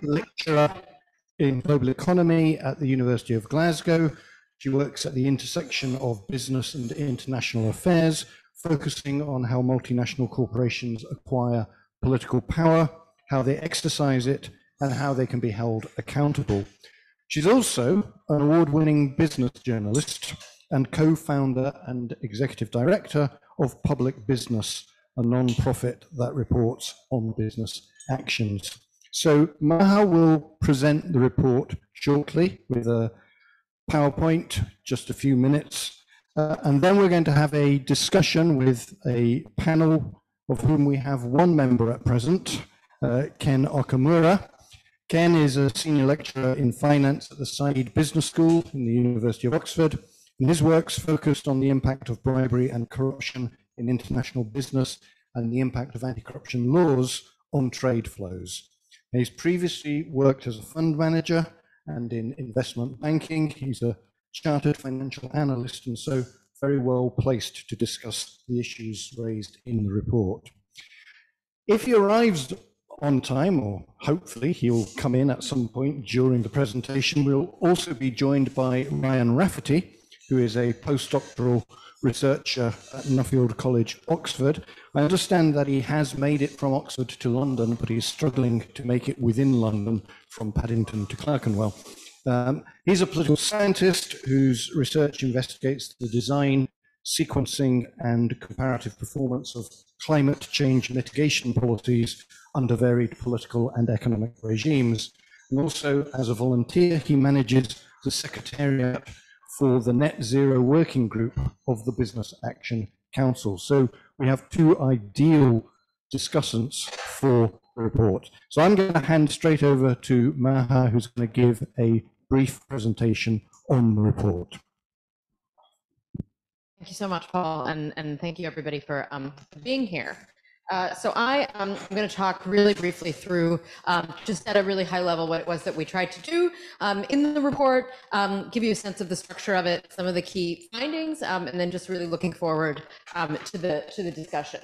lecturer in global economy at the University of Glasgow. She works at the intersection of business and international affairs, focusing on how multinational corporations acquire political power, how they exercise it, and how they can be held accountable. She's also an award-winning business journalist and co-founder and executive director of Public Business, a non-profit that reports on business actions. So Maha will present the report shortly with a PowerPoint, just a few minutes, and then we're going to have a discussion with a panel of whom we have one member at present, Ken Okamura. Ken is a senior lecturer in finance at the Said Business School in the University of Oxford, and his work's focused on the impact of bribery and corruption in international business and the impact of anti-corruption laws on trade flows. He's previously worked as a fund manager and in investment banking. He's a chartered financial analyst and so very well placed to discuss the issues raised in the report. If he arrives on time, or hopefully he'll come in at some point during the presentation, we'll also be joined by Ryan Rafferty, who is a postdoctoral researcher at Nuffield College, Oxford. I understand that he has made it from Oxford to London, but he's struggling to make it within London from Paddington to Clerkenwell. He's a political scientist whose research investigates the design, sequencing, and comparative performance of climate change mitigation policies under varied political and economic regimes. And also, as a volunteer, he manages the Secretariat for the Net Zero Working Group of the Business Action Council. So we have two ideal discussants for the report. So I'm going to hand straight over to Maha, who's going to give a brief presentation on the report. Thank you so much, Paul, and thank you everybody for being here. So I'm going to talk really briefly through, just at a really high level, what it was that we tried to do in the report, give you a sense of the structure of it, some of the key findings, and then just really looking forward to the discussion.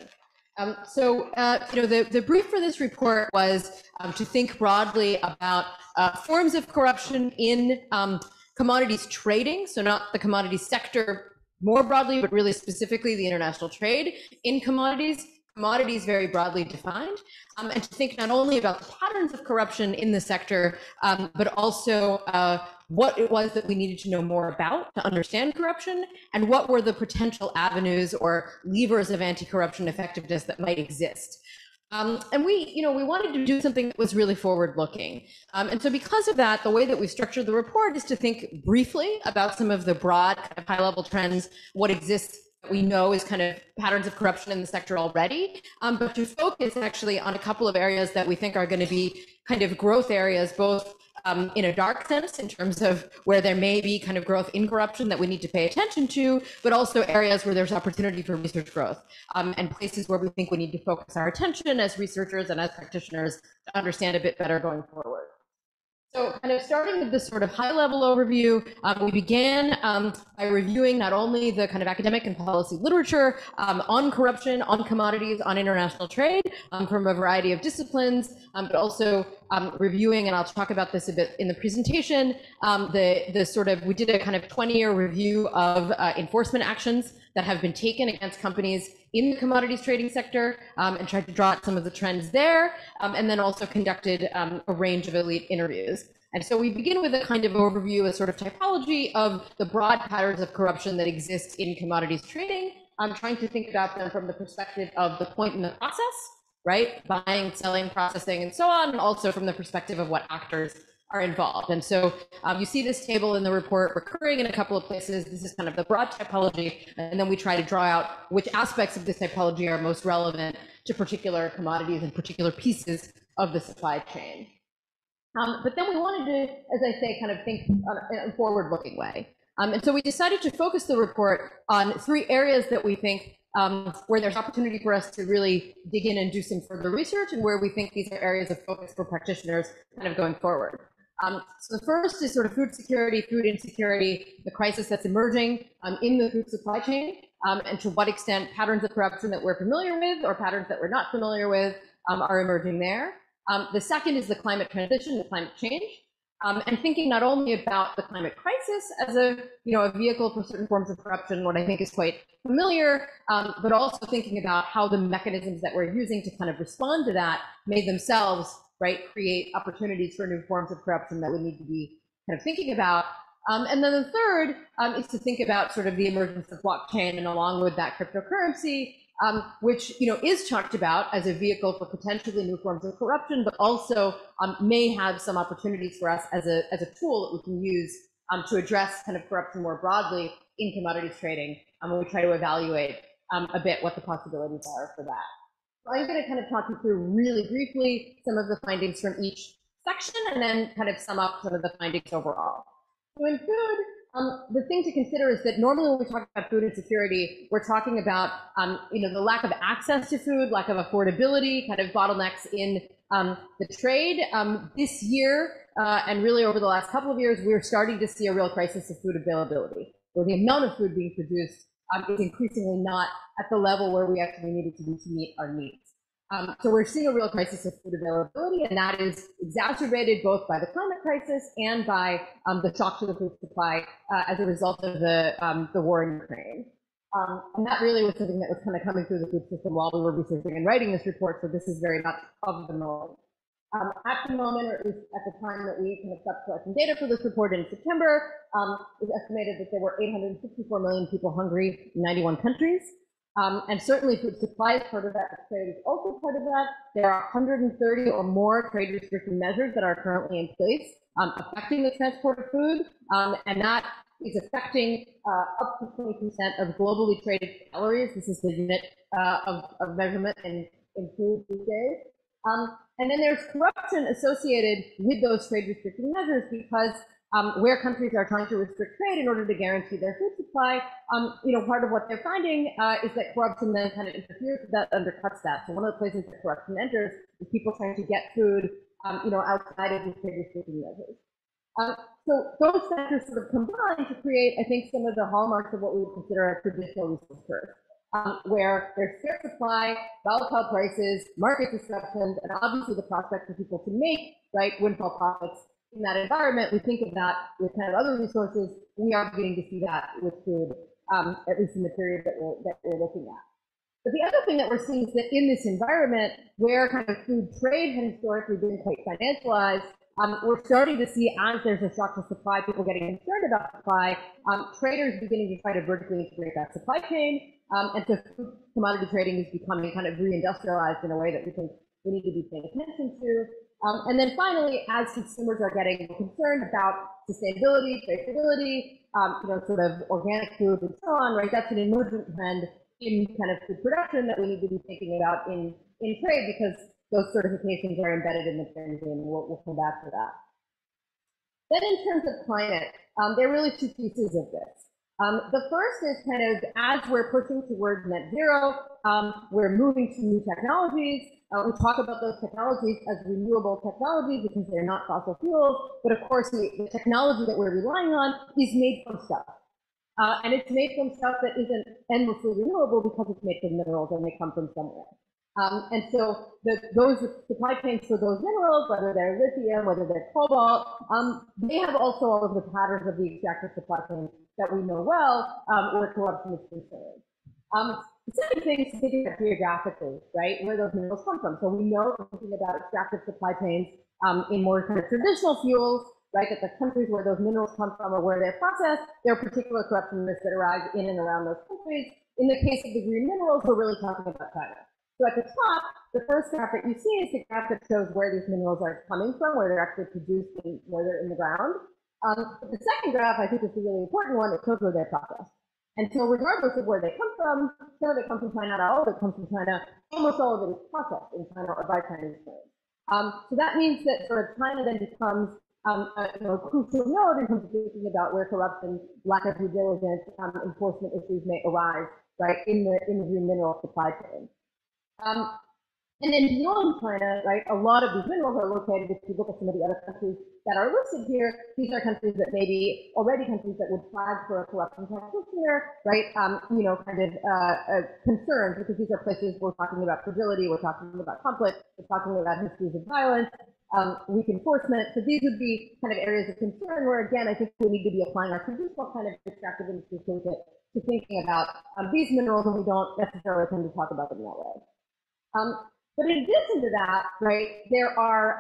The brief for this report was to think broadly about forms of corruption in commodities trading, so not the commodities sector more broadly, but really specifically the international trade in commodities very broadly defined, and to think not only about the patterns of corruption in the sector, but also what it was that we needed to know more about to understand corruption, and what were the potential avenues or levers of anti-corruption effectiveness that might exist. And we wanted to do something that was really forward-looking. And so because of that, the way that we structured the report is to think briefly about some of the broad kind of high-level trends, what exists that we know is kind of patterns of corruption in the sector already, but to focus actually on a couple of areas that we think are going to be kind of growth areas, both in a dark sense in terms of where there may be kind of growth in corruption that we need to pay attention to, but also areas where there's opportunity for research growth, and places where we think we need to focus our attention as researchers and as practitioners to understand a bit better going forward. So kind of starting with this sort of high-level overview, we began by reviewing not only the kind of academic and policy literature on corruption, on commodities, on international trade from a variety of disciplines, but also reviewing, and I'll talk about this a bit in the presentation, we did a kind of 20-year review of enforcement actions that have been taken against companies in the commodities trading sector, and tried to draw out some of the trends there, and then also conducted a range of elite interviews. And so we begin with a kind of overview, a sort of typology of the broad patterns of corruption that exist in commodities trading. I'm trying to think about them from the perspective of the point in the process, right? Buying, selling, processing, and so on, and also from the perspective of what actors are involved. And so you see this table in the report recurring in a couple of places. This is kind of the broad typology, and then we try to draw out which aspects of this typology are most relevant to particular commodities and particular pieces of the supply chain. But then we wanted to, as I say, kind of think in a forward-looking way. And so we decided to focus the report on three areas that we think where there's opportunity for us to really dig in and do some further research, and where we think these are areas of focus for practitioners kind of going forward. So the first is sort of food security, food insecurity, the crisis that's emerging in the food supply chain, and to what extent patterns of corruption that we're familiar with or patterns that we're not familiar with are emerging there. The second is the climate transition, the climate change, and thinking not only about the climate crisis as a vehicle for certain forms of corruption, what I think is quite familiar, but also thinking about how the mechanisms that we're using to kind of respond to that may themselves, right, create opportunities for new forms of corruption that we need to be kind of thinking about. And then the third is to think about sort of the emergence of blockchain, and along with that cryptocurrency, which is talked about as a vehicle for potentially new forms of corruption, but also may have some opportunities for us as a tool that we can use to address kind of corruption more broadly in commodities trading, when we try to evaluate a bit what the possibilities are for that. So I'm going to kind of talk you through really briefly some of the findings from each section, and then kind of sum up some of the findings overall. So in food, the thing to consider is that normally when we talk about food insecurity, we're talking about the lack of access to food, lack of affordability, kind of bottlenecks in the trade. This year, and really over the last couple of years, we're starting to see a real crisis of food availability, where the amount of food being produced is increasingly not at the level where we actually need it to be to meet our needs. So we're seeing a real crisis of food availability, and that is exacerbated both by the climate crisis and by the shock to the food supply as a result of the war in Ukraine. And that really was something that was kind of coming through the food system while we were researching and writing this report, so this is very much of the moment. At the moment, or at least at the time that we kind of stopped collecting data for this report in September, it was estimated that there were 864 million people hungry in 91 countries. And certainly food supply is part of that, trade is also part of that. There are 130 or more trade restriction measures that are currently in place affecting the transport of food, and that is affecting up to 20% of globally traded calories. This is the unit of measurement in food these days. And then there's corruption associated with those trade restricting measures, because where countries are trying to restrict trade in order to guarantee their food supply, part of what they're finding is that corruption then kind of interferes with that, undercuts that. So one of the places that corruption enters is people trying to get food, outside of these trade restricting measures. So those factors sort of combine to create, I think, some of the hallmarks of what we would consider a traditional resource curve, where there's scarce supply, volatile prices, market disruptions, and obviously the prospect for people to make, right, windfall profits. In that environment, we think of that with kind of other resources. We are beginning to see that with food, at least in the period that we're looking at. But the other thing that we're seeing is that in this environment, where kind of food trade has historically been quite financialized, we're starting to see, as there's a shock to supply, people getting concerned about supply, traders beginning to try to vertically integrate that supply chain, and so food commodity trading is becoming kind of reindustrialized in a way that we think we need to be paying attention to. And then finally, as consumers are getting concerned about sustainability, traceability, sort of organic food and so on, right? That's an emergent trend in kind of food production that we need to be thinking about in trade, because those certifications are embedded in the trade, and we'll come back to that. Then in terms of climate, there are really two pieces of this. The first is kind of, as we're pushing towards net zero, we're moving to new technologies. We talk about those technologies as renewable technologies because they're not fossil fuels, but of course the technology that we're relying on is made from stuff. And it's made from stuff that isn't endlessly renewable because it's made from minerals and they come from somewhere. And so those supply chains for those minerals, whether they're lithium, whether they're cobalt, they have also all of the patterns of the extractive supply chain that we know well, where corruption is concerned. The second thing is to think about geographically, right, where those minerals come from. So we know from thinking about extractive supply chains in more kind of traditional fuels, right, that the countries where those minerals come from or where they're processed, there are particular corruption risks that arise in and around those countries. In the case of the green minerals, we're really talking about China. So at the top, the first graph that you see is the graph that shows where these minerals are coming from, where they're actually produced and where they're in the ground. But the second graph, I think, is the really important one. It shows where they're processed. And so regardless of where they come from, some of it comes from China, not all of it comes from China, almost all of it is processed in China or by Chinese firms. So that means that sort of China then becomes a crucial node in terms of thinking about where corruption, lack of due diligence, enforcement issues may arise, right, in the green mineral supply chain. And then beyond China, right, a lot of these minerals are located, if you look at some of the other countries that are listed here, these are countries that may be already countries that would flag for a corruption practitioner, right, concerns, because these are places we're talking about fragility, we're talking about conflict, we're talking about histories of violence, weak enforcement. So these would be kind of areas of concern where, again, I think we need to be applying our traditional kind of extractive industry toolkit to thinking about these minerals, and we don't necessarily tend to talk about them that way. But in addition to that, right, there are,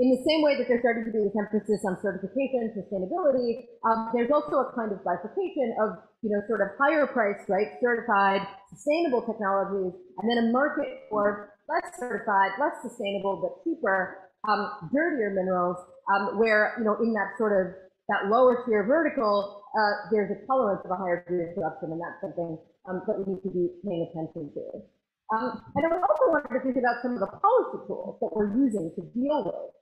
in the same way that there's starting to be this emphasis on certification, sustainability, there's also a kind of bifurcation of, sort of higher priced, right, certified, sustainable technologies, and then a market for less certified, less sustainable, but cheaper, dirtier minerals, where, in that sort of, that lower tier vertical, there's a tolerance of a higher degree of corruption, and that's something that we need to be paying attention to. And I also wanted to think about some of the policy tools that we're using to deal with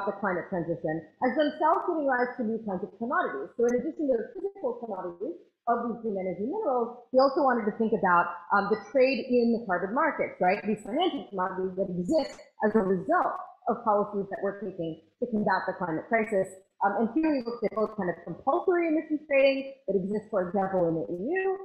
the climate transition as themselves giving rise to new kinds of commodities. So in addition to the physical commodities of these green energy minerals, we also wanted to think about the trade in the carbon markets, right? These financial commodities that exist as a result of policies that we're taking to combat the climate crisis. And here we looked at both kind of compulsory emissions trading that exists, for example, in the EU,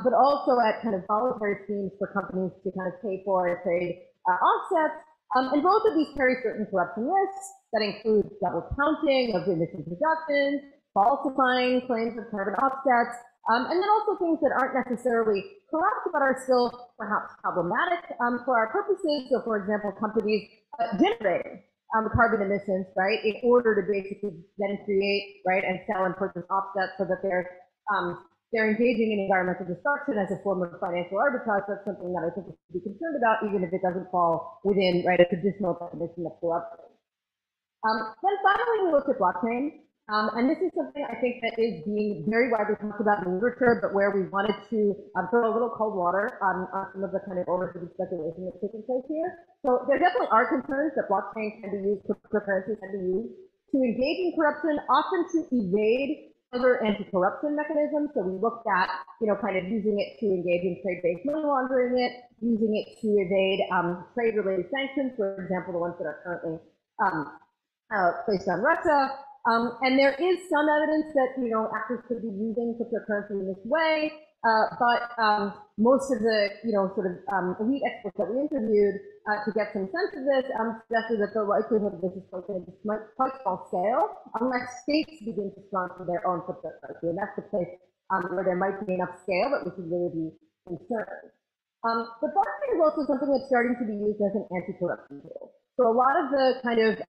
but also at kind of voluntary schemes for companies to kind of pay for and trade offsets. And both of these carry certain corruption risks that include double counting of emissions reductions, falsifying claims of carbon offsets, and then also things that aren't necessarily corrupt but are still perhaps problematic for our purposes. So, for example, companies generating carbon emissions, right, in order to basically then create, right, and sell and purchase offsets so that they're engaging in environmental destruction as a form of financial arbitrage. That's something that I think we should be concerned about, even if it doesn't fall within, right, a traditional definition of corruption. Then finally, we looked at blockchain. And this is something I think that is being very widely talked about in the literature, but where we wanted to throw a little cold water on some of the kind of overstated speculation that's taking place here. So there definitely are concerns that blockchain can be used, cryptocurrencies can be used to engage in corruption, often to evade other anti-corruption mechanisms. So we looked at, kind of using it to engage in trade-based money laundering, using it to evade trade-related sanctions, for example, the ones that are currently placed on Russia. And there is some evidence that, actors could be using cryptocurrency in this way, but most of the, sort of elite experts that we interviewed to get some sense of this suggested that the likelihood of this is going to be quite small scale unless states begin to sponsor their own cryptocurrency. And that's the place where there might be enough scale that we should really be concerned. But blockchain is also something that's starting to be used as an anti-corruption tool. So a lot of the kind of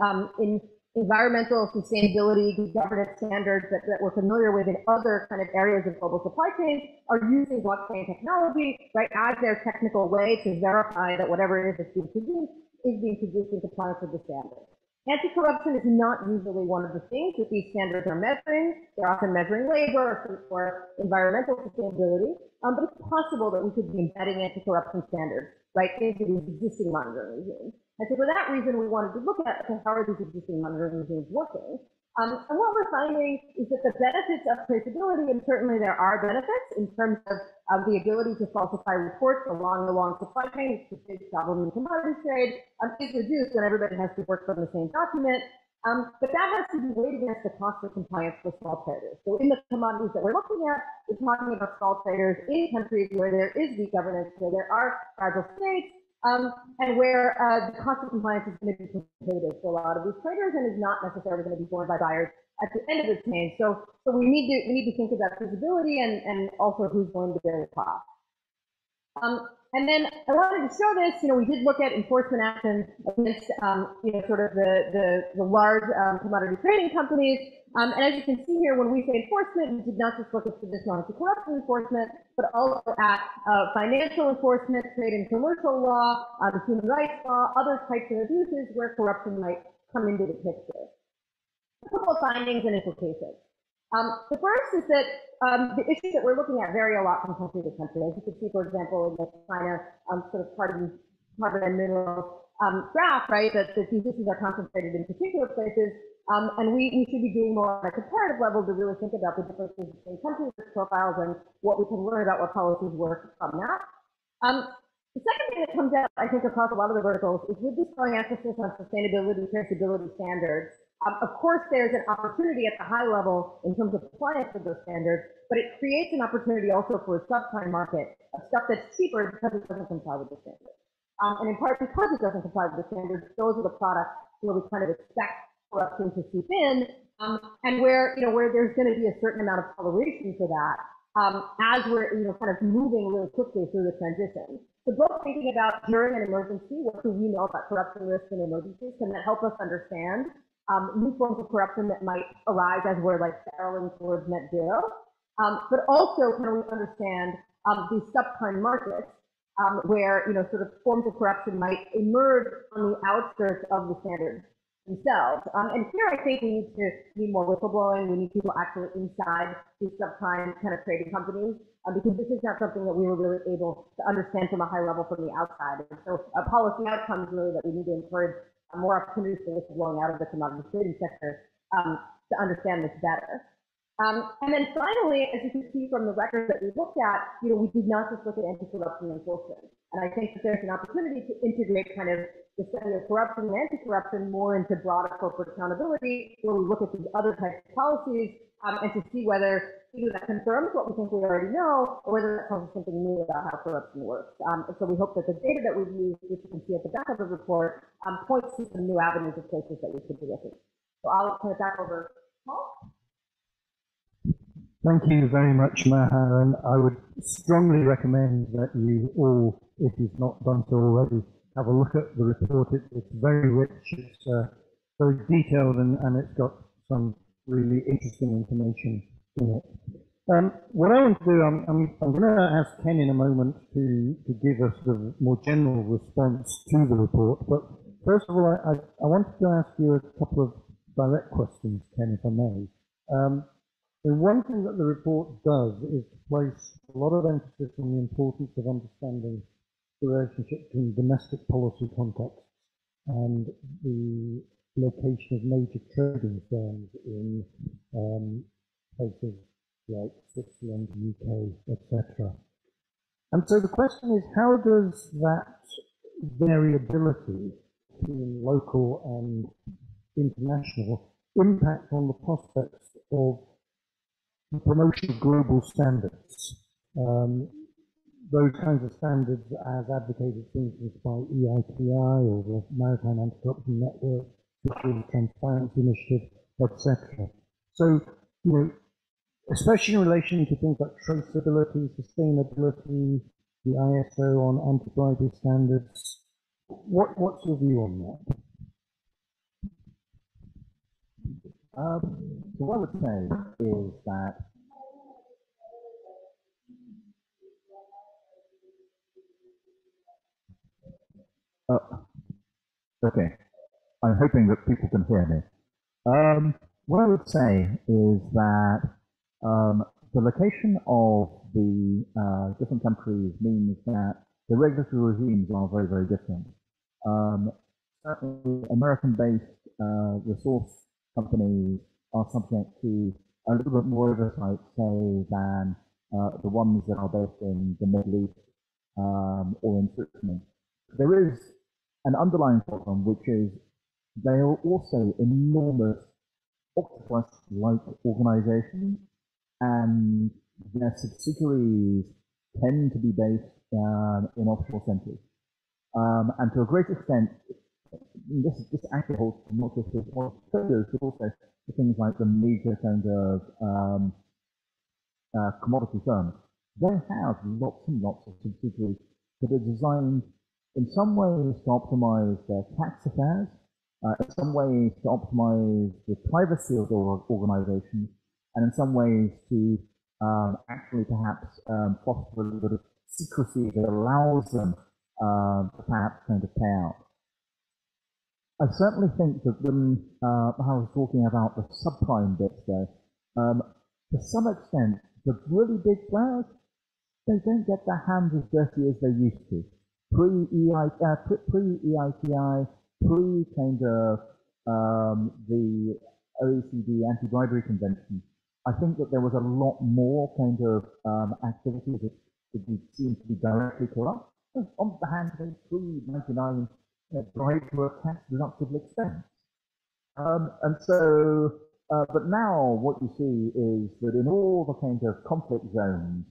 environmental sustainability, governance standards that we're familiar with in other kind of areas of global supply chains are using blockchain technology, right, as their technical way to verify that whatever it is that's being produced is being produced in compliance with the standards. Anti-corruption is not usually one of the things that these standards are measuring. They're often measuring labor or environmental sustainability, but it's possible that we could be embedding anti-corruption standards, right, into these existing monitoring regimes. And so for that reason, we wanted to look at how are these existing monitoring regimes working. And what we're finding is that the benefits of traceability, and certainly there are benefits in terms of the ability to falsify reports along the long supply chain, which is a big problem in commodities trade, is reduced when everybody has to work from the same document. But that has to be weighed against the cost of compliance for small traders. So in the commodities that we're looking at, we're talking about small traders in countries where there is weak governance, where there are fragile states, and where the cost of compliance is going to be prohibitive for a lot of these traders and is not necessarily going to be borne by buyers at the end of the chain. So we need to think about feasibility and also who's going to bear the cost. And then I wanted to show this. We did look at enforcement actions against, sort of the large commodity trading companies. And as you can see here, when we say enforcement, we did not just look at traditional anti-corruption enforcement, but also at financial enforcement, trade and commercial law, the human rights law, other types of abuses where corruption might come into the picture. A couple of findings and implications. The first is that the issues that we're looking at vary a lot from country to country. As you can see, for example, in the China sort of carbon and mineral graph, right, that these issues are concentrated in particular places. And we should be doing more on a comparative level to really think about the differences between country risk profiles and what we can learn about what policies work from that. The second thing that comes out, I think, across a lot of the verticals is with this growing emphasis on sustainability, traceability standards. Of course, there's an opportunity at the high level in terms of compliance with those standards, but it creates an opportunity also for a subprime market of stuff that's cheaper because it doesn't comply with the standards. And in part because it doesn't comply with the standards, those are the products where we kind of expect corruption to seep in, and where there's going to be a certain amount of toleration for that as we're kind of moving really quickly through the transition. So both thinking about during an emergency, what do we know about corruption risks in emergencies? Can that help us understand new forms of corruption that might arise as we're like barreling towards net zero? But also, can we understand these subprime markets where sort of forms of corruption might emerge on the outskirts of the standards themselves. And here I think we need to be more whistleblowing. We need people actually inside these subprime kind of trading companies because this is not something that we were really able to understand from a high level from the outside. And so policy outcomes really that we need to encourage more opportunities for whistleblowing out of the commodities trading sector to understand this better. And then finally, as you can see from the record that we looked at, we did not just look at anti-corruption enforcement. And I think that there's an opportunity to integrate kind of the study of corruption and anti-corruption more into broader corporate accountability, where we look at these other types of policies and to see whether either that confirms what we think we already know, or whether that tells us something new about how corruption works. And so we hope that the data that we've used, which you can see at the back of the report, points to some new avenues of places that we could be looking. So I'll turn it back over to Paul. Thank you very much, Maha, and I would strongly recommend that you all, if you've not done so already, have a look at the report. It's very rich, it's very detailed, and it's got some really interesting information in it. What I want to do, I'm going to ask Ken in a moment to give us the more general response to the report, but first of all, I wanted to ask you a couple of direct questions, Ken, if I may. And one thing that the report does is to place a lot of emphasis on the importance of understanding the relationship between domestic policy contexts and the location of major trading firms in places like Switzerland, UK, etc. And so the question is, how does that variability between local and international impact on the prospects of the promotion of global standards, those kinds of standards as advocated, for instance, by EITI or the Maritime Anti-Corruption Network, Fisheries Transparency Initiative, etc. So, especially in relation to things like traceability, sustainability, the ISO on anti-bribery standards, what's your view on that? So what I would say is that okay, I'm hoping that people can hear me. What I would say is that the location of the different countries means that the regulatory regimes are very, very different. Certainly, American-based resource companies are subject to a little bit more oversight, say, than the ones that are based in the Middle East or in Switzerland. There is an underlying problem, which is they are also enormous octopus-like organizations, and their subsidiaries tend to be based in offshore centers. And to a great extent, this actually holds not just for traders, but also for things like the major kind of commodity firms. They have lots and lots of subsidiaries that are designed in some ways to optimize their tax affairs, in some ways to optimize the privacy of their organizations, and in some ways to actually perhaps foster a little bit of secrecy that allows them to perhaps kind of pay out. I certainly think that when I was talking about the subprime bits there, to some extent, the really big players, they don't get their hands as dirty as they used to. Pre-EITI, pre-kind of the OECD anti-bribery convention, I think that there was a lot more kind of activity that seemed to be directly corrupt. on the hand, they free 99 drive to a tax deductible expense. And so, but now what you see is that in all the kind of conflict zones,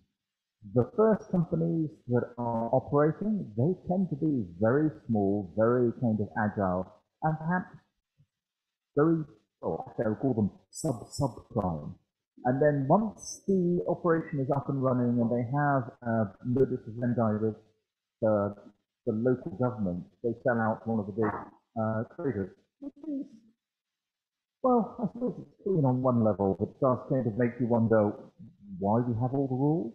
the first companies that are operating, they tend to be very small, very kind of agile, and perhaps very, actually I would call them subprime. And then once the operation is up and running and they have notice of vendor with the local government, they sell out to one of the big traders, which is, well, I suppose it's clean on one level, but it does kind of make you wonder why we have all the rules.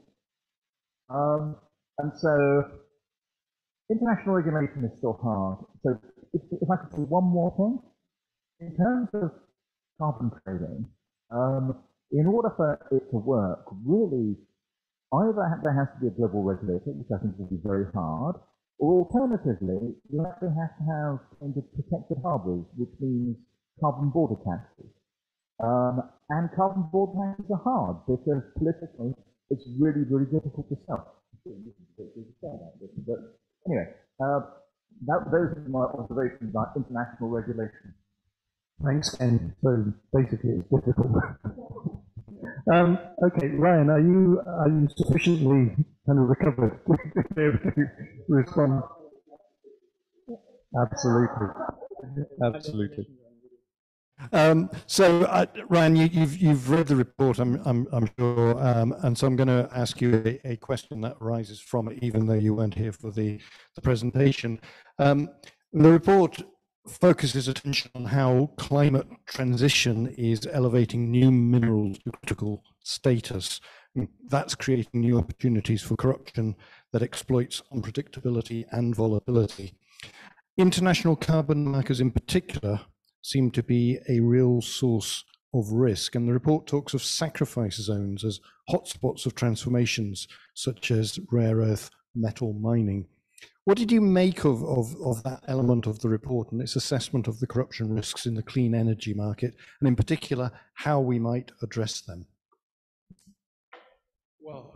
And so international regulation is still hard. So if I could say one more thing, in terms of carbon trading, in order for it to work, really, either there has to be a global regulator, which I think will be very hard, or alternatively, you actually have to have kind of protected harbors, which means carbon border taxes. And carbon border taxes are hard because politically, it's really, really difficult to sell. But anyway, those are my observations about international regulation. Thanks, Ken. So basically, it's difficult. Okay, Ryan, are you sufficiently kind of recovered to be able to respond? Absolutely, absolutely. So, Ryan, you've read the report, I'm sure, and so I'm going to ask you a question that arises from it, even though you weren't here for the presentation. The report focuses attention on how climate transition is elevating new minerals to critical status. That's creating new opportunities for corruption that exploits unpredictability and volatility. International carbon markers in particular seem to be a real source of risk, and the report talks of sacrifice zones as hotspots of transformations, such as rare earth metal mining. What did you make of that element of the report and its assessment of the corruption risks in the clean energy market, and in particular, how we might address them? Well,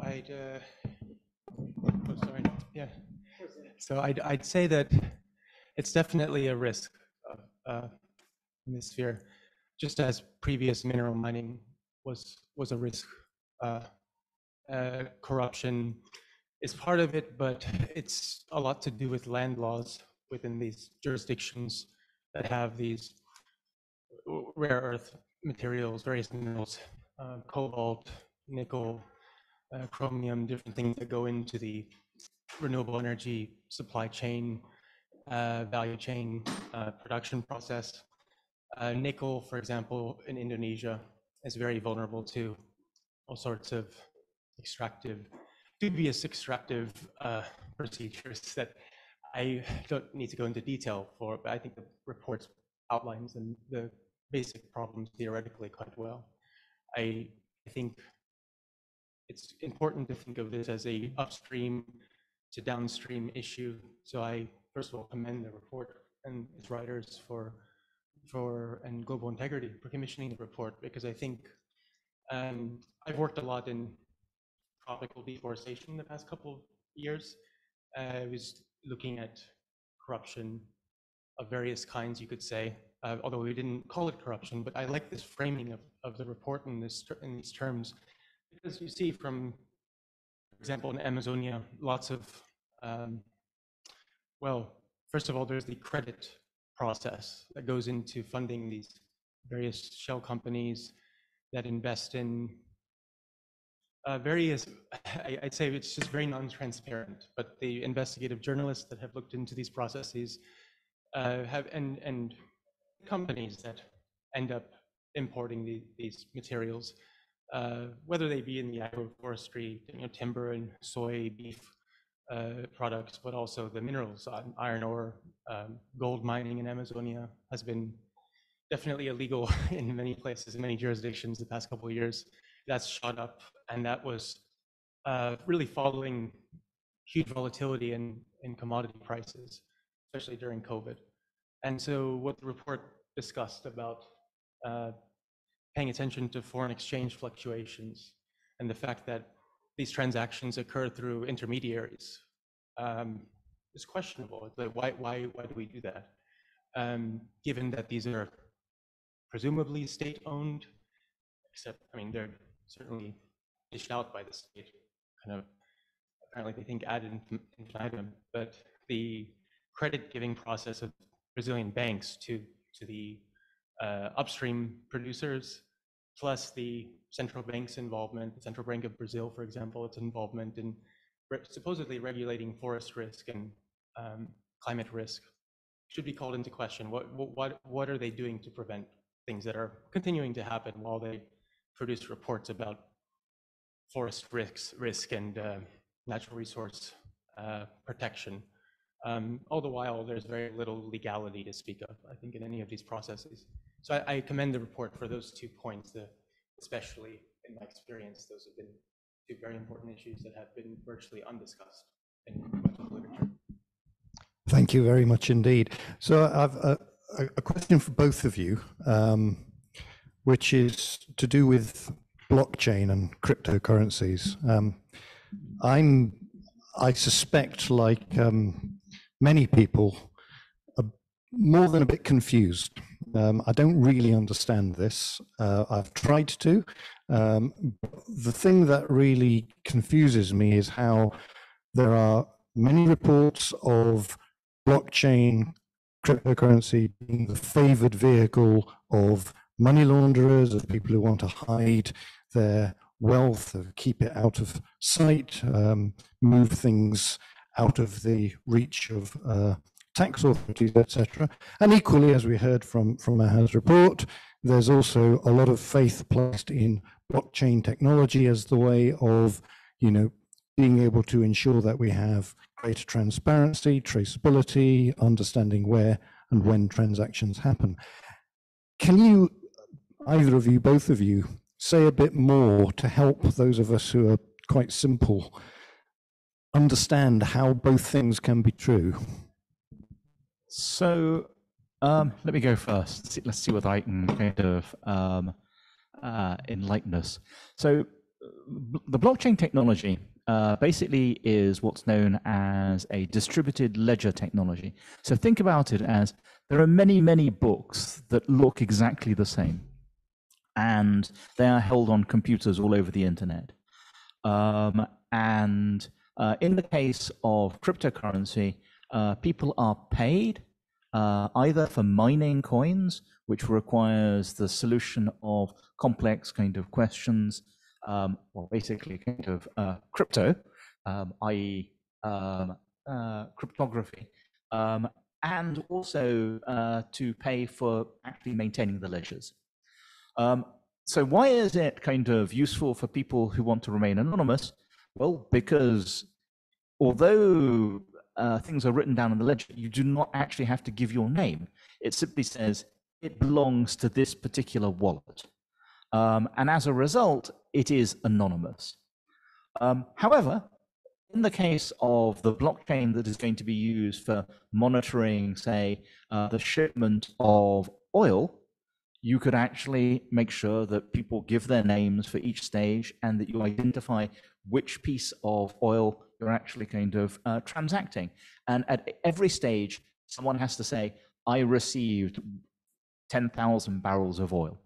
So I'd say that it's definitely a risk in this sphere, just as previous mineral mining was a risk. Corruption is part of it, but it's a lot to do with land laws within these jurisdictions that have these rare earth materials, various minerals, cobalt, nickel, chromium, different things that go into the renewable energy supply chain, value chain, production process. Nickel, for example, in Indonesia is very vulnerable to all sorts of dubious extractive procedures that I don't need to go into detail for, but I think the report outlines the basic problems theoretically quite well. I think it's important to think of this as a upstream to downstream issue. So I first of all commend the report and its writers and Global Integrity for commissioning the report, because I think I've worked a lot in tropical deforestation the past couple of years. I was looking at corruption of various kinds, you could say, although we didn't call it corruption, but I like this framing of the report in these terms, because you see from, for example, in Amazonia, lots of, well, first of all, there's the credit process that goes into funding these various shell companies that invest in various, I'd say it's just very non-transparent, but the investigative journalists that have looked into these processes and companies that end up importing these materials, whether they be in the agroforestry, timber and soy, beef products, but also the minerals, iron ore, gold mining in Amazonia has been definitely illegal in many places, in many jurisdictions the past couple of years. That's shot up, and that was really following huge volatility in commodity prices, especially during COVID. And so what the report discussed about paying attention to foreign exchange fluctuations and the fact that these transactions occur through intermediaries, is questionable. It's like, why do we do that? Given that these are presumably state-owned, except, I mean, they're certainly dished out by the state, kind of, apparently they think ad infinitum, but the credit giving process of Brazilian banks to the upstream producers, plus the central bank's involvement, the Central Bank of Brazil, for example, its involvement in supposedly regulating forest risk and climate risk, should be called into question. What are they doing to prevent things that are continuing to happen while they produce reports about forest risk and natural resource protection? All the while, there's very little legality to speak of, I think, in any of these processes. So I commend the report for those 2 points, especially in my experience, those have been 2 very important issues that have been virtually undiscussed in much of the literature. Thank you very much indeed. So I've a question for both of you, which is to do with blockchain and cryptocurrencies. I suspect, like many people, are more than a bit confused. I don't really understand this. I've tried to. The thing that really confuses me is how there are many reports of blockchain cryptocurrency being the favored vehicle of money launderers, of people who want to hide their wealth, or keep it out of sight, move things out of the reach of tax authorities, etc. And equally, as we heard from Aha's report, there's also a lot of faith placed in blockchain technology as the way of, being able to ensure that we have greater transparency, traceability, understanding where and when transactions happen. Can you, either of you, both of you, say a bit more to help those of us who are quite simple understand how both things can be true? So let me go first. Let's see whether I can kind of enlighten us. So the blockchain technology basically is what's known as a distributed ledger technology. So think about it as there are many, many books that look exactly the same, and they are held on computers all over the internet. In the case of cryptocurrency, people are paid either for mining coins, which requires the solution of complex kind of questions, well, basically kind of crypto, i.e. Cryptography, and also to pay for actually maintaining the ledgers. So why is it kind of useful for people who want to remain anonymous? Well, because although things are written down in the ledger, you do not actually have to give your name. It simply says it belongs to this particular wallet. And as a result, it is anonymous. However, in the case of the blockchain that is going to be used for monitoring, say, the shipment of oil, you could actually make sure that people give their names for each stage and that you identify which piece of oil you're actually kind of transacting. And at every stage, someone has to say, I received 10,000 barrels of oil.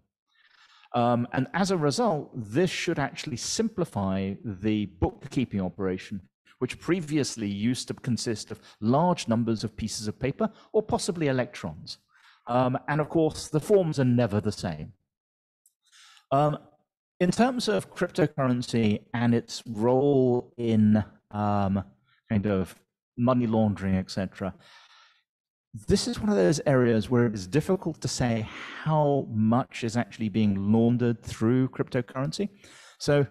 And as a result, this should actually simplify the bookkeeping operation, which previously used to consist of large numbers of pieces of paper or possibly electrons. And of course, the forms are never the same. In terms of cryptocurrency and its role in kind of money laundering, etc., this is one of those areas where it is difficult to say how much is actually being laundered through cryptocurrency. So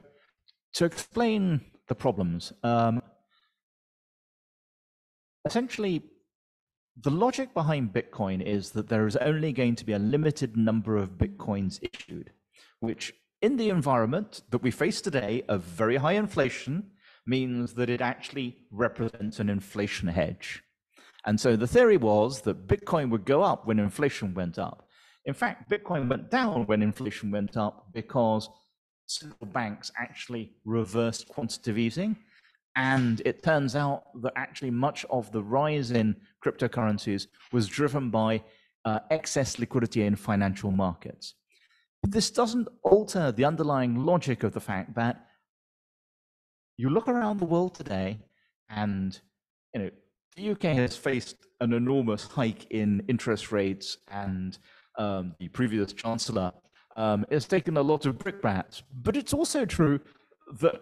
to explain the problems, essentially, the logic behind Bitcoin is that there is only going to be a limited number of Bitcoins issued, which in the environment that we face today of very high inflation means that it actually represents an inflation hedge. And so the theory was that Bitcoin would go up when inflation went up. In fact, Bitcoin went down when inflation went up because central banks actually reversed quantitative easing, And it turns out that actually much of the rise in cryptocurrencies was driven by excess liquidity in financial markets. But this doesn't alter the underlying logic of the fact that you look around the world today, and the UK has faced an enormous hike in interest rates, and the previous chancellor has taken a lot of brickbats. But it's also true that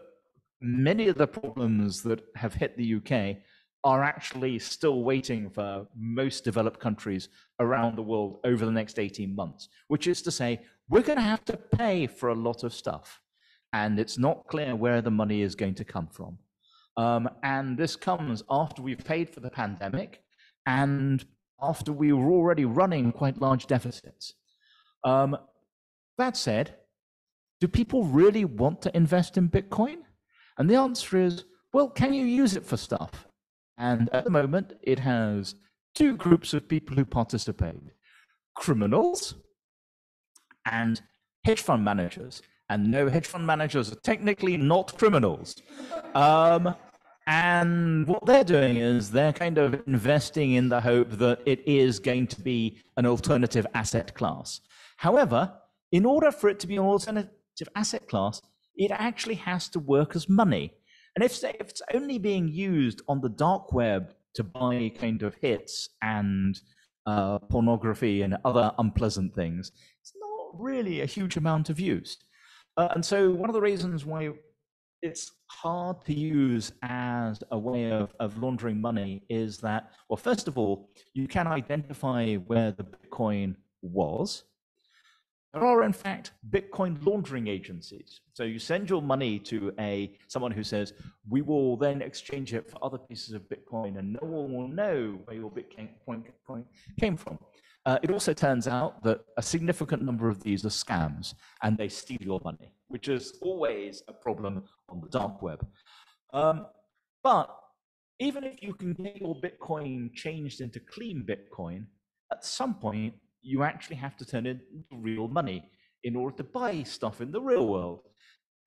many of the problems that have hit the UK are actually still waiting for most developed countries around the world over the next 18 months, which is to say, we're going to have to pay for a lot of stuff. And it's not clear where the money is going to come from. And this comes after we've paid for the pandemic and after we were already running quite large deficits. That said, do people really want to invest in Bitcoin? And the answer is, well, can you use it for stuff? And at the moment, it has two groups of people who participate: criminals and hedge fund managers. And no, hedge fund managers are technically not criminals. And what they're doing is they're kind of investing in the hope that it is going to be an alternative asset class. However, in order for it to be an alternative asset class, it actually has to work as money. And if it's only being used on the dark web to buy kind of hits and pornography and other unpleasant things, it's not really a huge amount of use. And so one of the reasons why it's hard to use as a way of laundering money is that, well, first of all, you can identify where the Bitcoin was. There are, in fact, Bitcoin laundering agencies. So you send your money to someone who says, we will then exchange it for other pieces of Bitcoin, and no one will know where your Bitcoin came from. It also turns out that a significant number of these are scams, and they steal your money, which is always a problem on the dark web. But even if you can get your Bitcoin changed into clean Bitcoin, at some point, you actually have to turn it into real money in order to buy stuff in the real world.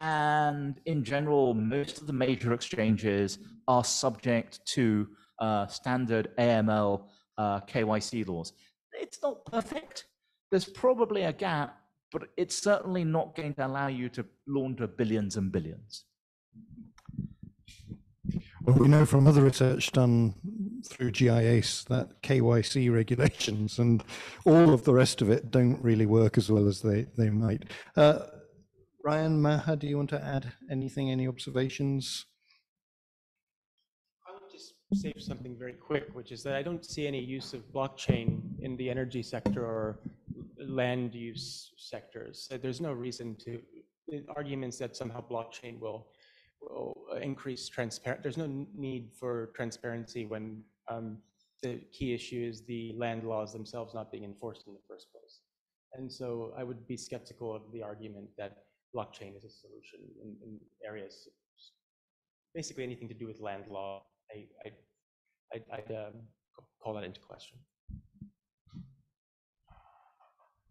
And in general, most of the major exchanges are subject to standard AML KYC laws. It's not perfect. There's probably a gap, but it's certainly not going to allow you to launder billions and billions. Well, we know from other research done through GIACE that KYC regulations and all of the rest of it don't really work as well as they might. Ryan, Maha, do you want to add anything, any observations? I would just say something very quick, which is that I don't see any use of blockchain in the energy sector or land use sectors. There's no reason to, arguments that somehow blockchain will increase transparency. There's no need for transparency when the key issue is the land laws themselves not being enforced in the first place. And so I would be skeptical of the argument that blockchain is a solution in areas, basically anything to do with land law. I'd call that into question.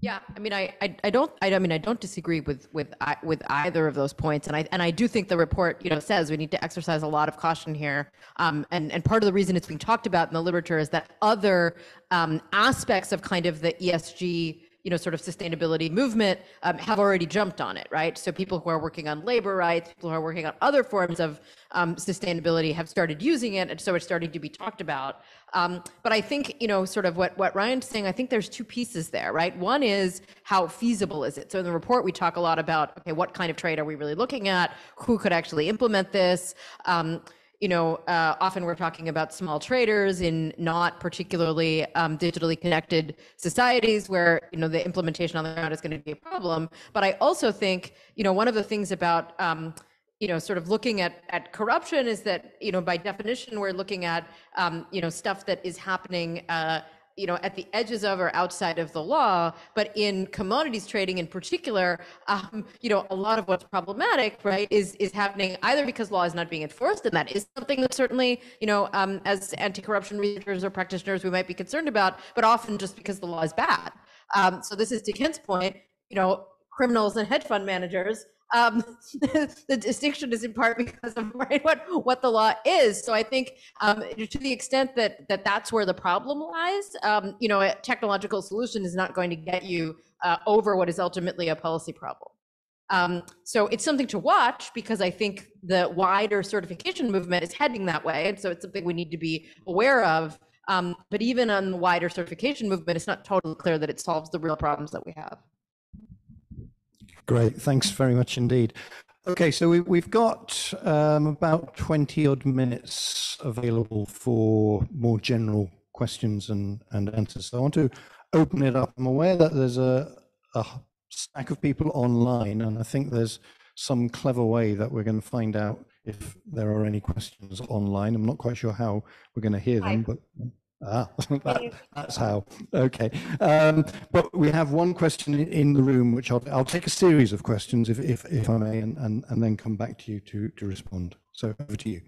Yeah, I mean, I don't disagree with either of those points, and I do think the report, says we need to exercise a lot of caution here, and part of the reason it's being talked about in the literature is that other aspects of kind of the ESG, sort of sustainability movement have already jumped on it, right? So people who are working on labor rights, people who are working on other forms of sustainability have started using it, and so it's starting to be talked about. But I think, sort of what Ryan's saying, I think there's two pieces there, right? One is how feasible is it? So in the report, we talk a lot about, okay, what kind of trade are we really looking at? Who could actually implement this? Often we're talking about small traders in not particularly digitally connected societies where, the implementation on the ground is going to be a problem. But I also think, one of the things about, sort of looking at corruption is that, by definition, we're looking at, stuff that is happening, at the edges of or outside of the law. But in commodities trading in particular, a lot of what's problematic, right, is happening either because law is not being enforced, and that is something that certainly, as anti-corruption researchers or practitioners, we might be concerned about, but often just because the law is bad. So this is to Kent's point, criminals and hedge fund managers the distinction is in part because of what the law is. So I think to the extent that that's where the problem lies, a technological solution is not going to get you over what is ultimately a policy problem. So it's something to watch because I think the wider certification movement is heading that way. And so it's something we need to be aware of. But even on the wider certification movement, it's not totally clear that it solves the real problems that we have. Great, thanks very much indeed. Okay, so we've got about 20 odd minutes available for more general questions and answers. So I want to open it up. I'm aware that there's a stack of people online, and I think there's some clever way that we're going to find out if there are any questions online. I'm not quite sure how we're going to hear them, but that's how. Okay, but we have one question in the room, which I'll take a series of questions if I may, and then come back to you to respond. So over to you.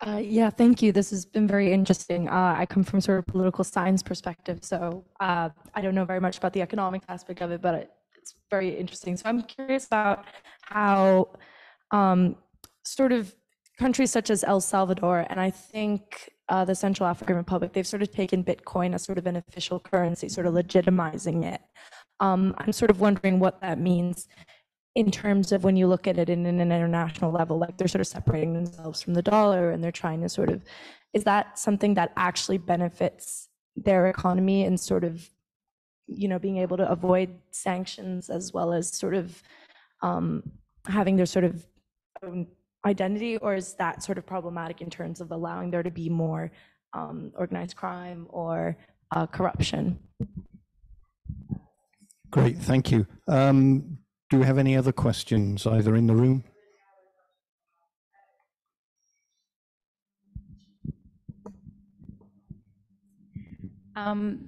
Yeah, thank you. This has been very interesting. I come from sort of political science perspective, so I don't know very much about the economic aspect of it, but it's very interesting. So I'm curious about how sort of countries such as El Salvador, and I think the Central African Republic, they've sort of taken Bitcoin as sort of an official currency, sort of legitimizing it. I'm sort of wondering what that means in terms of when you look at it in an international level, like they're sort of separating themselves from the dollar and they're trying to sort of, is that something that actually benefits their economy and sort of, being able to avoid sanctions as well as sort of having their sort of own identity, or is that sort of problematic in terms of allowing there to be more organized crime or corruption? Great, thank you. Do we have any other questions, either in the room?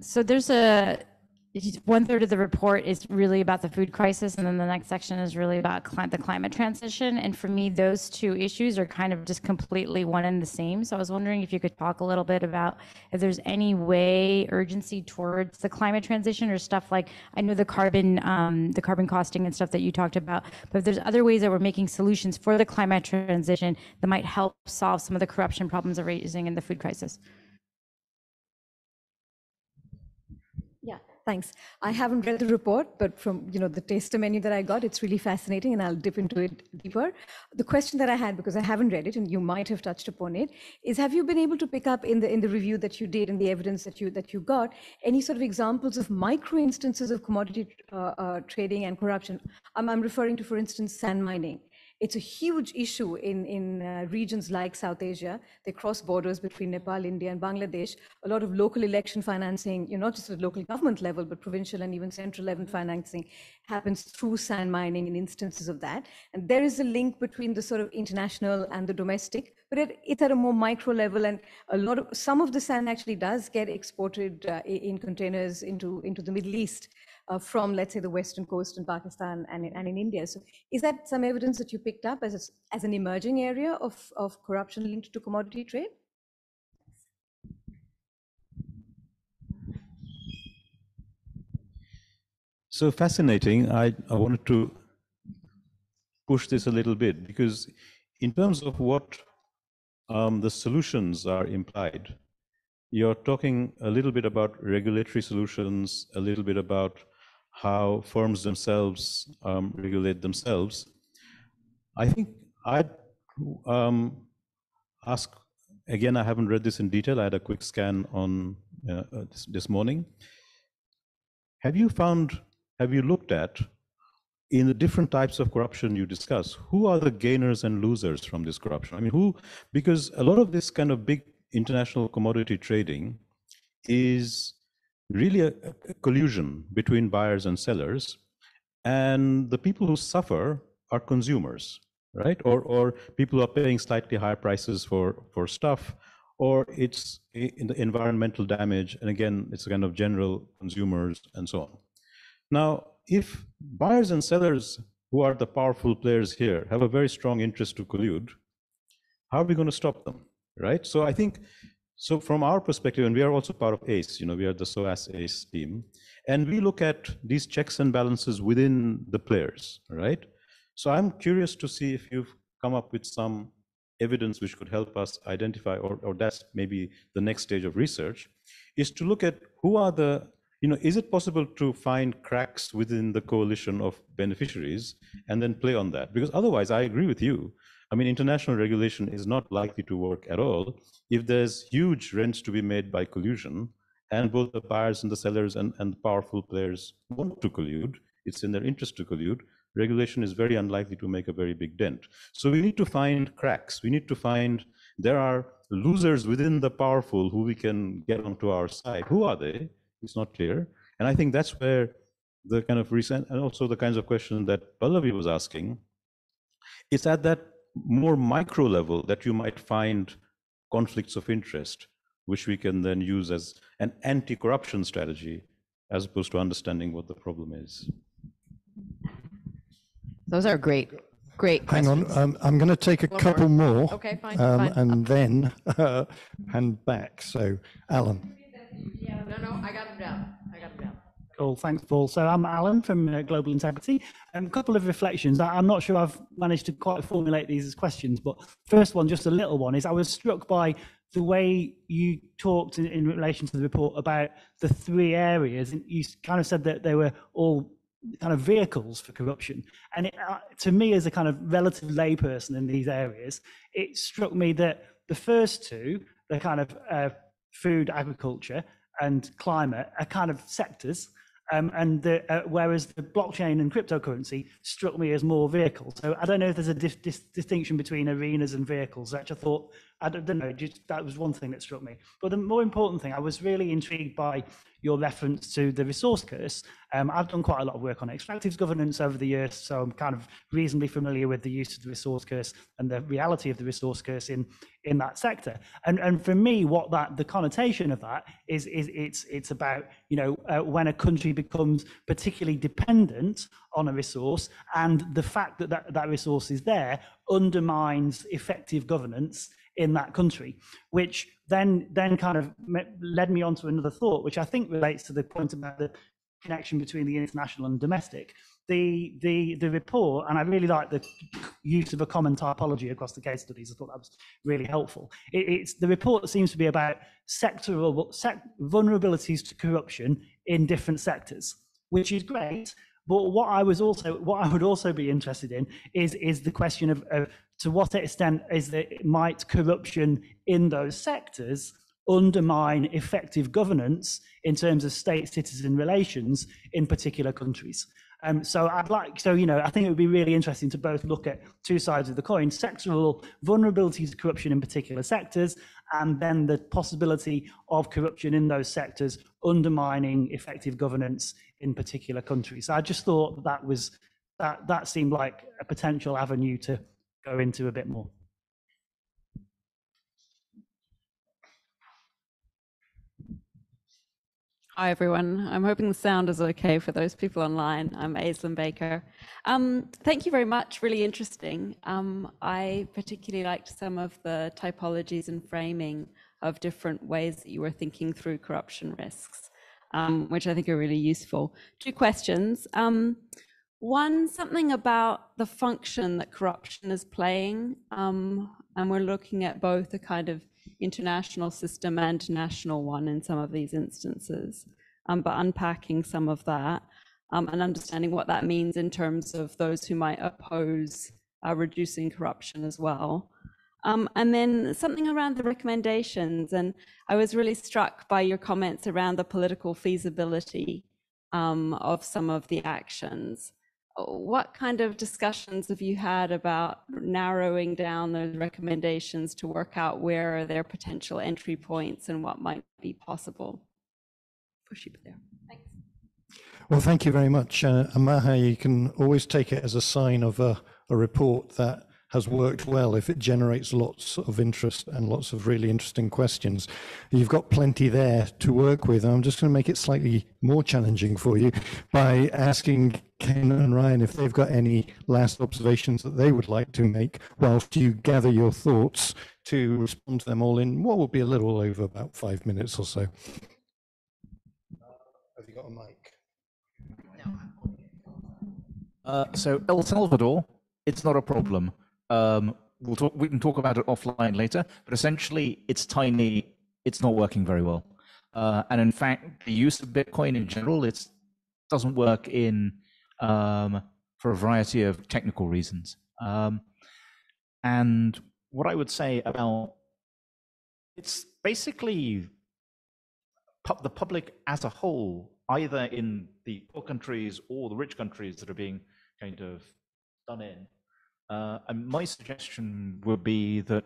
So there's 1/3 of the report is really about the food crisis, and then the next section is really about the climate transition. And for me, those two issues are kind of just completely one and the same. So I was wondering if you could talk a little bit about if there's any way urgency towards the climate transition or stuff like, I know the carbon costing and stuff that you talked about, but if there's other ways that we're making solutions for the climate transition that might help solve some of the corruption problems that we're raising in the food crisis. Thanks. I haven't read the report, but from the taster menu that I got, it's really fascinating, and I'll dip into it deeper. The question that I had, because I haven't read it, and you might have touched upon it, is have you been able to pick up in the review that you did and the evidence that you got any sort of examples of micro instances of commodity trading and corruption? I'm referring to, for instance, sand mining. It's a huge issue in regions like South Asia. They cross borders between Nepal, India, and Bangladesh. A lot of local election financing, not just at local government level, but provincial and even central level financing happens through sand mining in instances of that. And there is a link between the sort of international and the domestic, but it's at a more micro level. And some of the sand actually does get exported in containers into the Middle East. From, let's say, the western coast in Pakistan and in India. So is that some evidence that you picked up as an emerging area of corruption linked to commodity trade? So fascinating. I wanted to push this a little bit, because in terms of what the solutions are implied, you're talking a little bit about regulatory solutions, a little bit about how firms themselves regulate themselves. I think I'd ask, again, I haven't read this in detail. I had a quick scan on this morning. Have you looked at, in the different types of corruption you discuss, who are the gainers and losers from this corruption? I mean, because a lot of this kind of big international commodity trading is really a collusion between buyers and sellers, and the people who suffer are consumers, right? Or people who are paying slightly higher prices for stuff, or it's in the environmental damage, and again, it's a kind of general consumers and so on. Now, if buyers and sellers, who are the powerful players here, have a very strong interest to collude, how are we going to stop them, right? So I think, so from our perspective, and we are also part of ACE, we are the SOAS ACE team, And we look at these checks and balances within the players, right? So I'm curious to see if you've come up with some evidence which could help us identify, or that's maybe the next stage of research, is to look at who are the, is it possible to find cracks within the coalition of beneficiaries and then play on that? Because otherwise, I agree with you. I mean, international regulation is not likely to work at all if there's huge rents to be made by collusion, and both the buyers and the sellers and the powerful players want to collude. It's in their interest to collude. Regulation is very unlikely to make a very big dent. So we need to find cracks. We need to find, there are losers within the powerful who we can get onto our side. Who are they? It's not clear. And I think that's where the kind of recent, and also the kinds of questions that Pallavi was asking, it's at that more micro level that you might find conflicts of interest, which we can then use as an anti-corruption strategy, as opposed to understanding what the problem is. Those are great Hang questions. on, I'm going to take a couple more. Okay, fine. And then hand back. So, Alan. No, I got them down. Cool, thanks, Paul. So I'm Alan from Global Integrity. A couple of reflections. I'm not sure I've managed to quite formulate these as questions, but first one, just a little one, is I was struck by the way you talked in relation to the report about the three areas. And you kind of said that they were all kind of vehicles for corruption. And it, to me, as a kind of relative layperson in these areas, it struck me that the first two, the kind of food, agriculture, and climate, are kind of sectors. Whereas the blockchain and cryptocurrency struck me as more vehicles. So I don't know if there's a distinction between arenas and vehicles, which I thought, I don't know, just, that was one thing that struck me. But the more important thing, I was really intrigued by your reference to the resource curse. I've done quite a lot of work on extractives governance over the years, so I'm kind of reasonably familiar with the use of the resource curse and the reality of the resource curse in that sector. And for me, what the connotation of that is it's about, when a country becomes particularly dependent on a resource, and the fact that resource is there undermines effective governance in that country, which then kind of led me on to another thought, which I think relates to the point about the connection between the international and domestic. The report, and I really like the use of a common typology across the case studies. I thought that was really helpful. The report seems to be about sectoral vulnerabilities to corruption in different sectors, which is great. But what I would also be interested in is the question of to what extent might corruption in those sectors undermine effective governance in terms of state-citizen relations in particular countries. So I think it would be really interesting to both look at two sides of the coin: sectoral vulnerabilities to corruption in particular sectors, and then the possibility of corruption in those sectors undermining effective governance in particular countries. I just thought that seemed like a potential avenue to go into a bit more. Hi, everyone. I'm hoping the sound is okay for those people online. I'm Aislinn Baker. Thank you very much. Really interesting. I particularly liked some of the typologies and framing of different ways that you were thinking through corruption risks, which I think are really useful. Two questions. One, something about the function that corruption is playing. And we're looking at both a kind of international system and national one in some of these instances, but unpacking some of that and understanding what that means in terms of those who might oppose reducing corruption as well. And then something around the recommendations, and I was really struck by your comments around the political feasibility of some of the actions. What kind of discussions have you had about narrowing down those recommendations to work out where are their potential entry points and what might be possible? Push you there. Thanks. Well, thank you very much. Maha, you can always take it as a sign of a report that has worked well if it generates lots of interest and lots of really interesting questions. You've got plenty there to work with. I'm just going to make it slightly more challenging for you by asking Ken and Ryan if they've got any last observations that they would like to make whilst you gather your thoughts to respond to them all in what will be a little over about 5 minutes or so. Have you got a mic? So El Salvador, it's not a problem. We can talk about it offline later, but essentially it's tiny, it's not working very well. And in fact, the use of Bitcoin in general, it doesn't work for a variety of technical reasons. And what I would say about, it's basically the public as a whole, either in the poor countries or the rich countries that are being kind of done in. And my suggestion would be that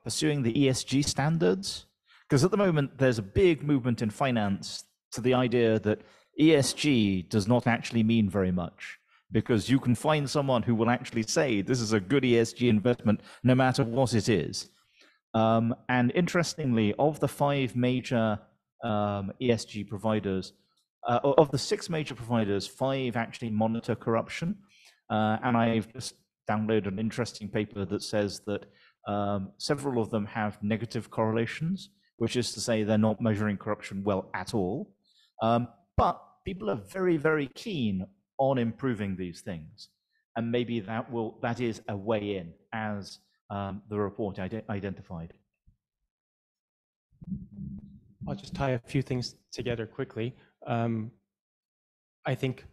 pursuing the ESG standards, because at the moment there's a big movement in finance to the idea that ESG does not actually mean very much, because you can find someone who will actually say this is a good ESG investment no matter what it is. And interestingly, of the 5 major ESG providers, of the 6 major providers, 5 actually monitor corruption. And I've just downloaded an interesting paper that says that several of them have negative correlations, which is to say they're not measuring corruption well at all. But people are very, very keen on improving these things. And maybe that is a way in, as the report identified. I'll just tie a few things together quickly. I think,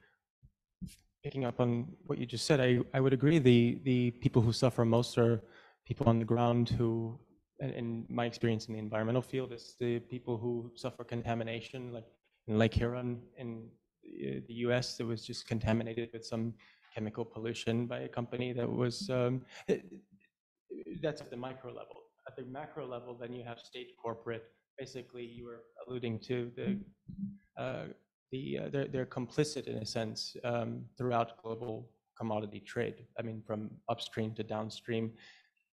picking up on what you just said, I would agree the people who suffer most are people on the ground who, in my experience in the environmental field, is the people who suffer contamination, like in Lake Huron in the US, it was just contaminated with some chemical pollution by a company that was, that's at the micro level. At the macro level, then you have state, corporate. Basically, you were alluding to they're complicit in a sense throughout global commodity trade. I mean, from upstream to downstream.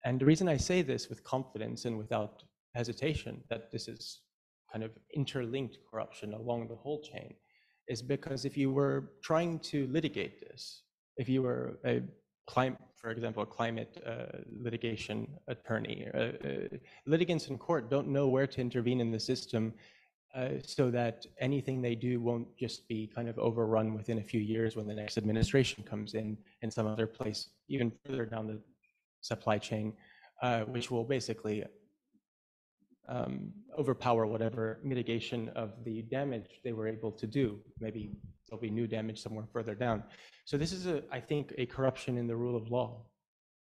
And the reason I say this with confidence and without hesitation, that this is kind of interlinked corruption along the whole chain, is because if you were trying to litigate this, if you were for example, a climate litigation attorney, litigants in court don't know where to intervene in the system so that anything they do won't just be kind of overrun within a few years when the next administration comes in some other place, even further down the supply chain, which will basically overpower whatever mitigation of the damage they were able to do. Maybe there'll be new damage somewhere further down. So this is, I think, a corruption in the rule of law.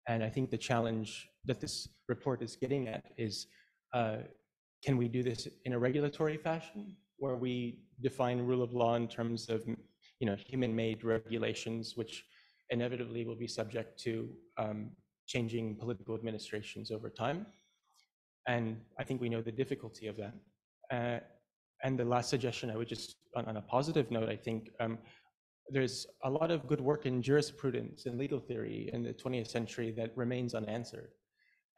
And I think the challenge that this report is getting at is, can we do this in a regulatory fashion, where we define rule of law in terms of, human-made regulations, which inevitably will be subject to changing political administrations over time? And I think we know the difficulty of that. And the last suggestion I would just, on a positive note, I think there's a lot of good work in jurisprudence and legal theory in the 20th century that remains unanswered.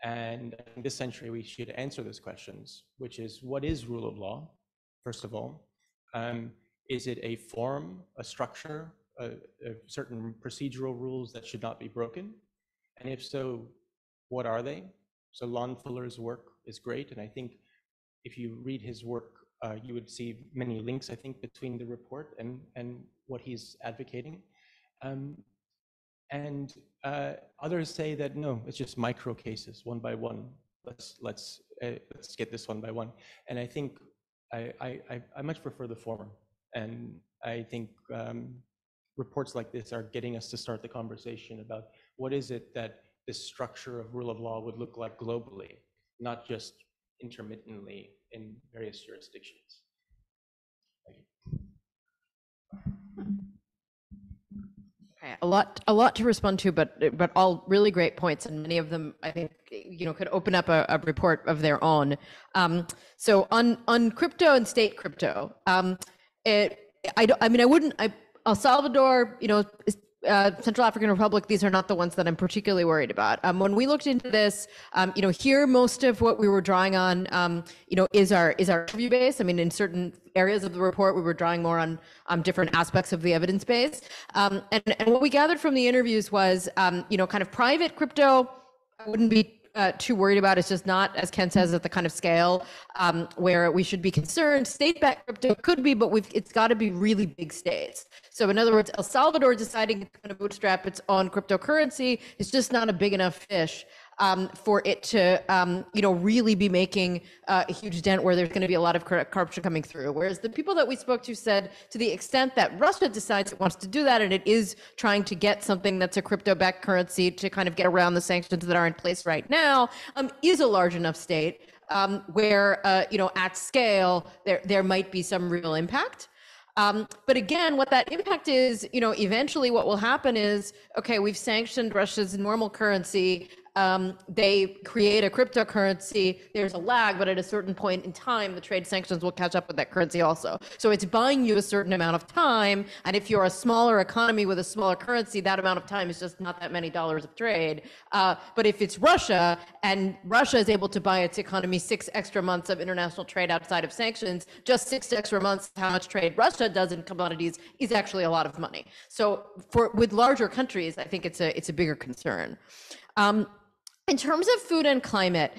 And in this century, we should answer those questions, which is, what is rule of law, first of all? Is it a form, a structure, certain procedural rules that should not be broken? And if so, what are they? So Lon Fuller's work is great, and I think if you read his work, you would see many links, I think, between the report and what he's advocating. And others say that no, it's just micro cases, one by one. Let's get this one by one. And I think I much prefer the former. And I think reports like this are getting us to start the conversation about what is it that this structure of rule of law would look like globally, not just intermittently in various jurisdictions. Thank you. Okay, a lot to respond to, but all really great points, and many of them I think could open up a report of their own. So on crypto and state crypto, El Salvador, Central African Republic, these are not the ones that I'm particularly worried about. When we looked into this, here most of what we were drawing on, is our review base. I mean, in certain areas of the report, we were drawing more on different aspects of the evidence base. And what we gathered from the interviews was, kind of private crypto, I wouldn't be too worried about. It's just not, as Ken says, at the kind of scale where we should be concerned. State-backed crypto could be, but it's got to be really big states. So in other words, El Salvador deciding it's going to bootstrap its own cryptocurrency is just not a big enough fish for it to, really be making a huge dent where there's going to be a lot of corruption coming through. Whereas the people that we spoke to said, to the extent that Russia decides it wants to do that, and it is trying to get something that's a crypto-backed currency to kind of get around the sanctions that are in place right now, is a large enough state where, at scale, there might be some real impact. But again, what that impact is, eventually what will happen is, okay, we've sanctioned Russia's normal currency. They create a cryptocurrency. There's a lag, but at a certain point in time, the trade sanctions will catch up with that currency also. So it's buying you a certain amount of time. And if you're a smaller economy with a smaller currency, that amount of time is just not that many dollars of trade. But if it's Russia, and Russia is able to buy its economy 6 extra months of international trade outside of sanctions, just 6 extra months of how much trade Russia does in commodities is actually a lot of money. So with larger countries, I think it's a bigger concern. In terms of food and climate,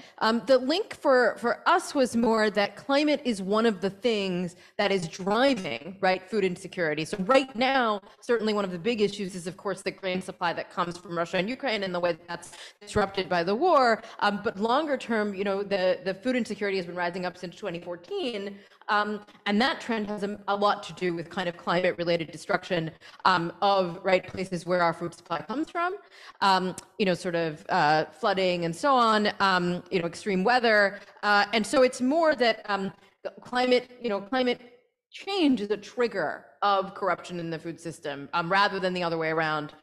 the link for us was more that climate is one of the things that is driving, food insecurity. So right now, certainly one of the big issues is, of course, the grain supply that comes from Russia and Ukraine and the way that's disrupted by the war. But longer term, the food insecurity has been rising up since 2014. And that trend has a lot to do with kind of climate-related destruction of places where our food supply comes from, flooding and so on, extreme weather, and so it's more that climate change is a trigger of corruption in the food system, rather than the other way around.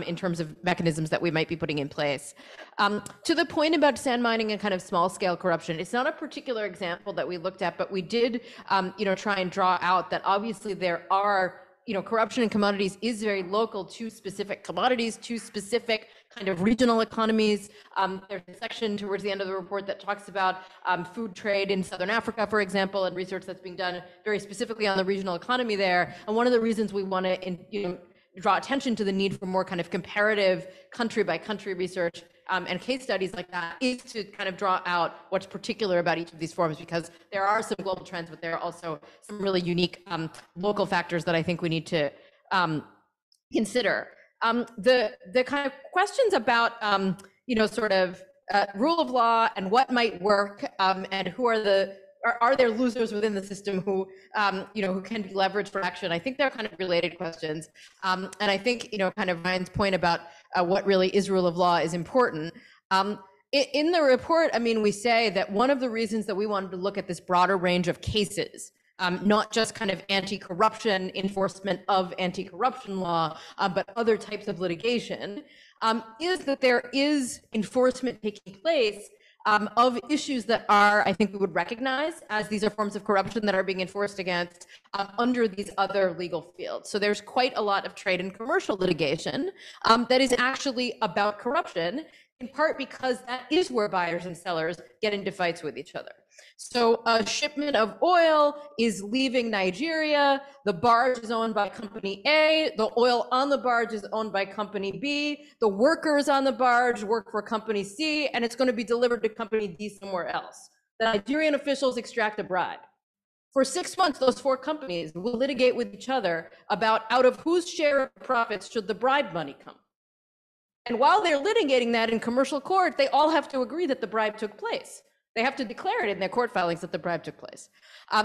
In terms of mechanisms that we might be putting in place. To the point about sand mining and kind of small scale corruption, it's not a particular example that we looked at, but we did, try and draw out that obviously there are, corruption in commodities is very local to specific commodities, to specific kind of regional economies. There's a section towards the end of the report that talks about food trade in Southern Africa, for example, and research that's being done very specifically on the regional economy there. And one of the reasons we want to, draw attention to the need for more kind of comparative country by country research and case studies like that is to kind of draw out what's particular about each of these forms, because there are some global trends, but there are also some really unique local factors that I think we need to consider. The kind of questions about, rule of law and what might work and who are there losers within the system who can be leveraged for action? I think they're kind of related questions. And I think, kind of Ryan's point about what really is rule of law is important. In the report, we say that one of the reasons that we wanted to look at this broader range of cases, not just kind of anti-corruption enforcement of anti-corruption law, but other types of litigation, is that there is enforcement taking place of issues that are, I think we would recognize as these are forms of corruption that are being enforced against under these other legal fields. So there's quite a lot of trade and commercial litigation that is actually about corruption, in part because that is where buyers and sellers get into fights with each other. So a shipment of oil is leaving Nigeria, the barge is owned by company A, the oil on the barge is owned by company B, the workers on the barge work for company C, and it's going to be delivered to company D somewhere else. The Nigerian officials extract a bribe. For 6 months, those 4 companies will litigate with each other about out of whose share of profits should the bribe money come. And while they're litigating that in commercial court, they all have to agree that the bribe took place. They have to declare it in their court filings that the bribe took place.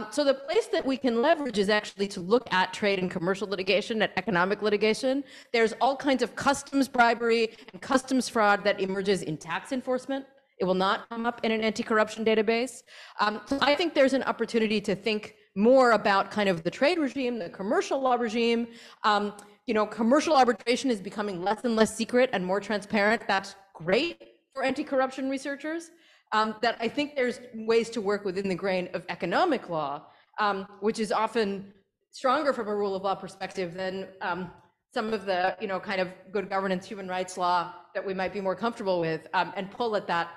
So the place that we can leverage is actually to look at trade and commercial litigation, at economic litigation. There's all kinds of customs bribery and customs fraud that emerges in tax enforcement. It will not come up in an anti-corruption database. So I think there's an opportunity to think more about kind of the trade regime, the commercial law regime. Commercial arbitration is becoming less and less secret and more transparent. That's great for anti-corruption researchers. That I think there's ways to work within the grain of economic law, which is often stronger from a rule of law perspective than some of the kind of good governance, human rights law that we might be more comfortable with, and pull at that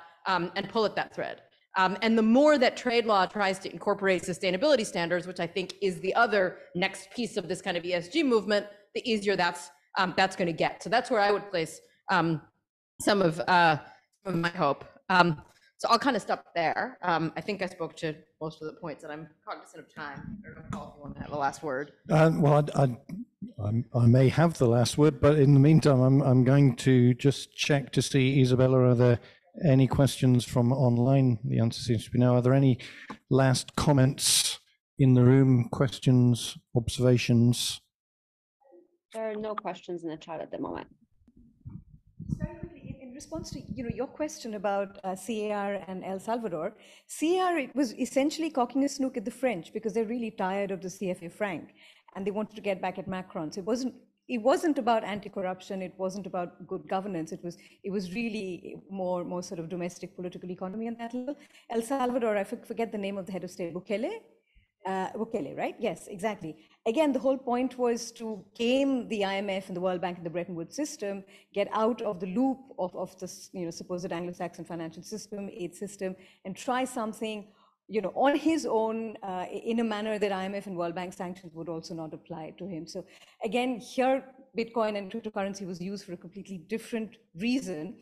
thread. And the more that trade law tries to incorporate sustainability standards, which I think is the other next piece of this kind of ESG movement, the easier that's going to get. So that's where I would place some of my hope. So I'll kind of stop there. I think I spoke to most of the points, and I'm cognizant of time. I don't know, Paul, if you want to have the last word. Well, I may have the last word, but in the meantime, I'm going to just check to see, Isabella, are there any questions from online? The answer seems to be no. Are there any last comments in the room? Questions, observations? There are no questions in the chat at the moment. Very quickly, in response to your question about CAR and El Salvador, CAR was essentially cocking a snook at the French because they're really tired of the CFA franc and they wanted to get back at Macron. So it wasn't about anti-corruption. It wasn't about good governance. It was really more sort of domestic political economy on that level. El Salvador, I forget the name of the head of state, Bukele. Bukele, right? Yes, exactly. Again, the whole point was to game the IMF and the World Bank and the Bretton Woods system, get out of the loop of this, supposed Anglo-Saxon financial system, aid system, and try something, on his own in a manner that IMF and World Bank sanctions would also not apply to him. So again, here, Bitcoin and cryptocurrency was used for a completely different reason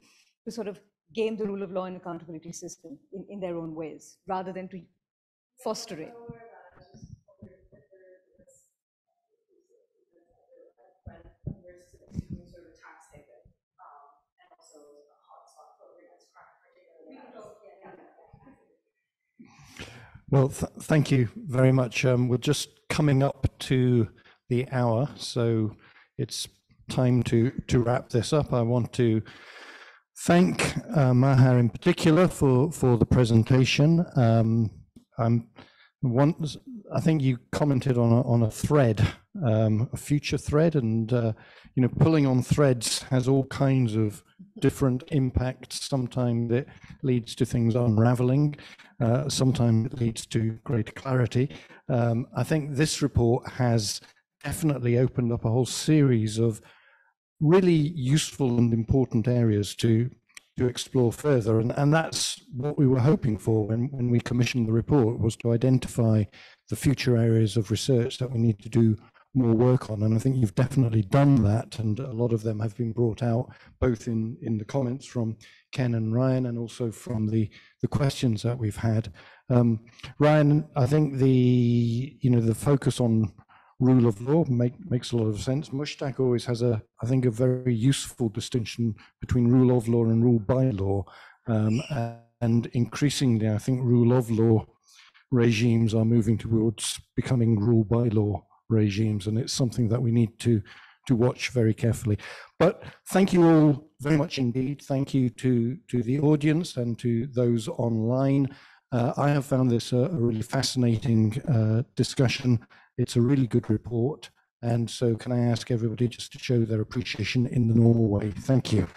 to sort of game the rule of law and accountability system in their own ways, rather than to foster it. Well, thank you very much. We're just coming up to the hour, so it's time to wrap this up. I want to thank Maher in particular for the presentation. I think you commented on a thread, a future thread, and pulling on threads has all kinds of different impacts. Sometimes it leads to things unraveling. Sometimes it leads to greater clarity. I think this report has definitely opened up a whole series of really useful and important areas to explore further. And that's what we were hoping for when we commissioned the report, was to identify the future areas of research that we need to do more work on. And I think you've definitely done that. And a lot of them have been brought out, both in the comments from Ken and Ryan, and also from the questions that we've had. Ryan, I think the focus on rule of law makes a lot of sense. Mushtaq always has I think a very useful distinction between rule of law and rule by law. And increasingly, I think rule of law regimes are moving towards becoming rule by law regimes, and it's something that we need to watch very carefully. But thank you all very much indeed. Thank you to the audience and to those online. I have found this a really fascinating discussion. It's a really good report. And so can I ask everybody just to show their appreciation in the normal way? Thank you.